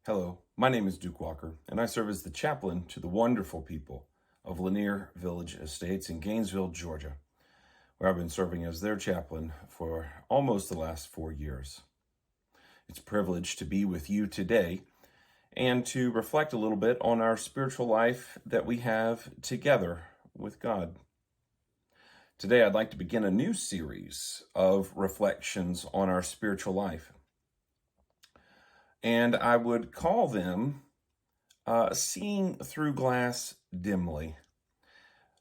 Hello, my name is Duke Walker, and I serve as the chaplain to the wonderful people of Lanier Village Estates in Gainesville, Georgia, where I've been serving as their chaplain for almost the last 4 years. It's a privilege to be with you today and to reflect a little bit on our spiritual life that we have together with God. Today, I'd like to begin a new series of reflections on our spiritual life, and I would call them Seeing Through Glass Dimly.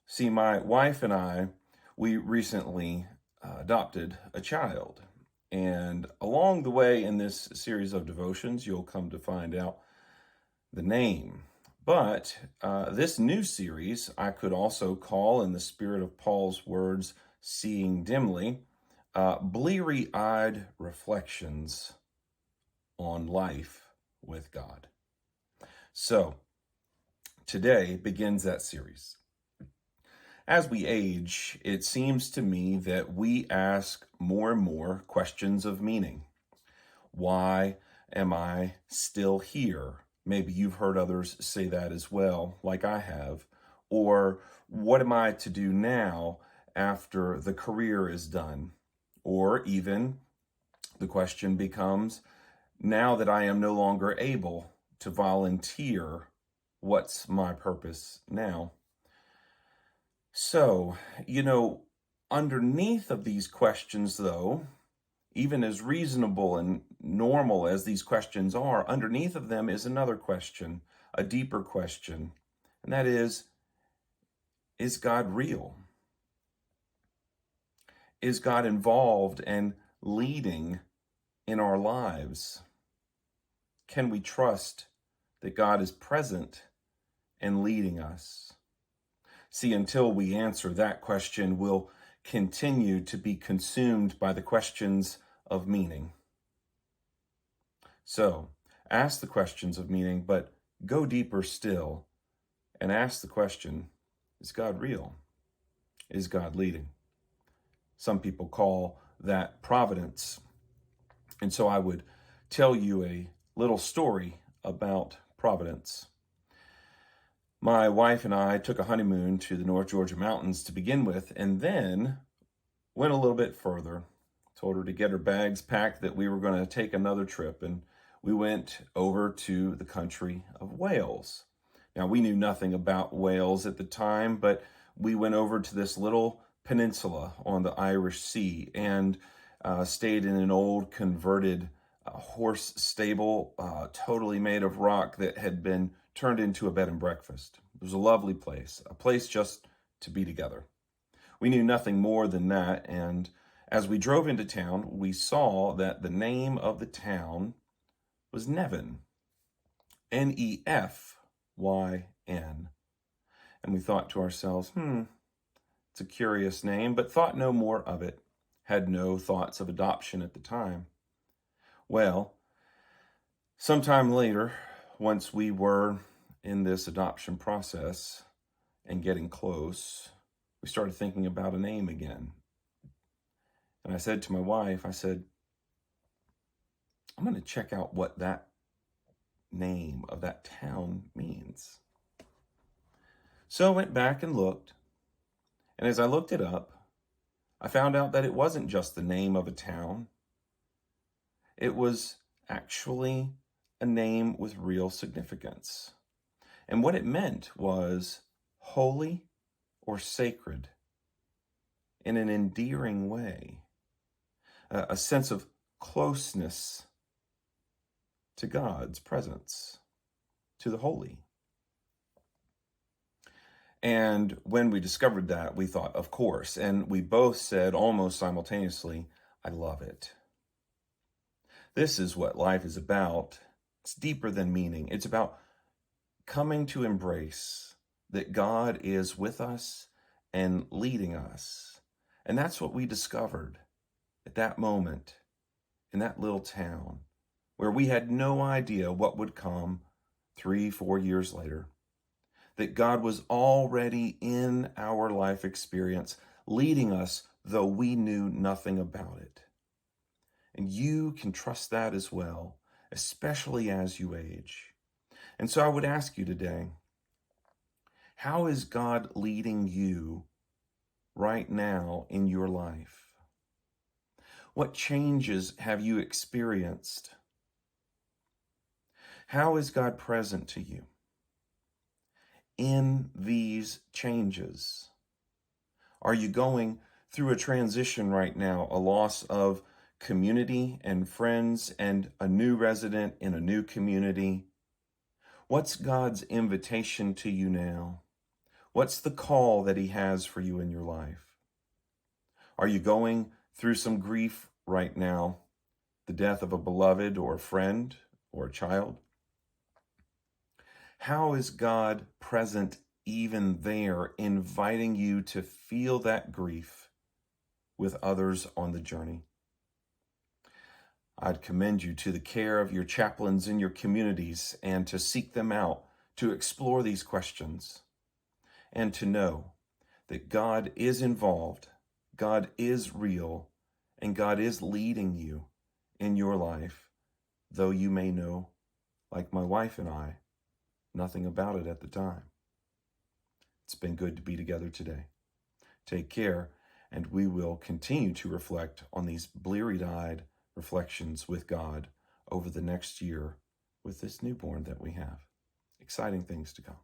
See, my wife and I, we recently adopted a child. And along the way in this series of devotions, you'll come to find out the name. But this new series, I could also call, in the spirit of Paul's words, Seeing Dimly, bleary eyed reflections on life with God. So, today begins that series. As we age, it seems to me that we ask more and more questions of meaning. Why am I still here? Maybe you've heard others say that as well, like I have. Or what am I to do now after the career is done? Or even the question becomes, now that I am no longer able to volunteer, what's my purpose now? So, underneath of these questions, though, even as reasonable and normal as these questions are, underneath of them is another question, a deeper question, and that is God real? Is God involved and leading in our lives? Can we trust that God is present and leading us? See, until we answer that question, we'll continue to be consumed by the questions of meaning. So, ask the questions of meaning, but go deeper still and ask the question, is God real? Is God leading? Some people call that providence. And so I would tell you a little story about providence. My wife and I took a honeymoon to the North Georgia mountains to begin with, and then went a little bit further. Told her to get her bags packed, that we were going to take another trip, and we went over to the country of Wales. Now, we knew nothing about Wales at the time, but we went over to this little peninsula on the Irish Sea and stayed in an old converted horse stable, totally made of rock, that had been turned into a bed and breakfast. It was a lovely place, a place just to be together. We knew nothing more than that, and as we drove into town, we saw that the name of the town was Nevin, Nefyn. And we thought to ourselves, it's a curious name, but thought no more of it. Had no thoughts of adoption at the time. Well, sometime later, once we were in this adoption process and getting close, we started thinking about a name again. And I said to my wife, I'm going to check out what that name of that town means. So I went back and looked. And as I looked it up, I found out that it wasn't just the name of a town. It was actually a name with real significance. And what it meant was holy or sacred in an endearing way, a sense of closeness to God's presence, to the holy. And when we discovered that, we thought, of course, and we both said almost simultaneously, I love it. This is what life is about. It's deeper than meaning. It's about coming to embrace that God is with us and leading us. And that's what we discovered at that moment in that little town, where we had no idea what would come 3-4 years later. That God was already in our life experience, leading us, though we knew nothing about it. And you can trust that as well, especially as you age. And so I would ask you today, how is God leading you right now in your life? What changes have you experienced? How is God present to you in these changes? Are you going through a transition right now, a loss of community and friends and a new resident in a new community? What's God's invitation to you now? What's the call that He has for you in your life? Are you going through some grief right now? The death of a beloved or a friend or a child? How is God present even there, inviting you to feel that grief with others on the journey? I'd commend you to the care of your chaplains in your communities and to seek them out, to explore these questions, and to know that God is involved, God is real, and God is leading you in your life, though you may know, like my wife and I, nothing about it at the time. It's been good to be together today. Take care, and we will continue to reflect on these bleary-eyed reflections with God over the next year with this newborn that we have. Exciting things to come.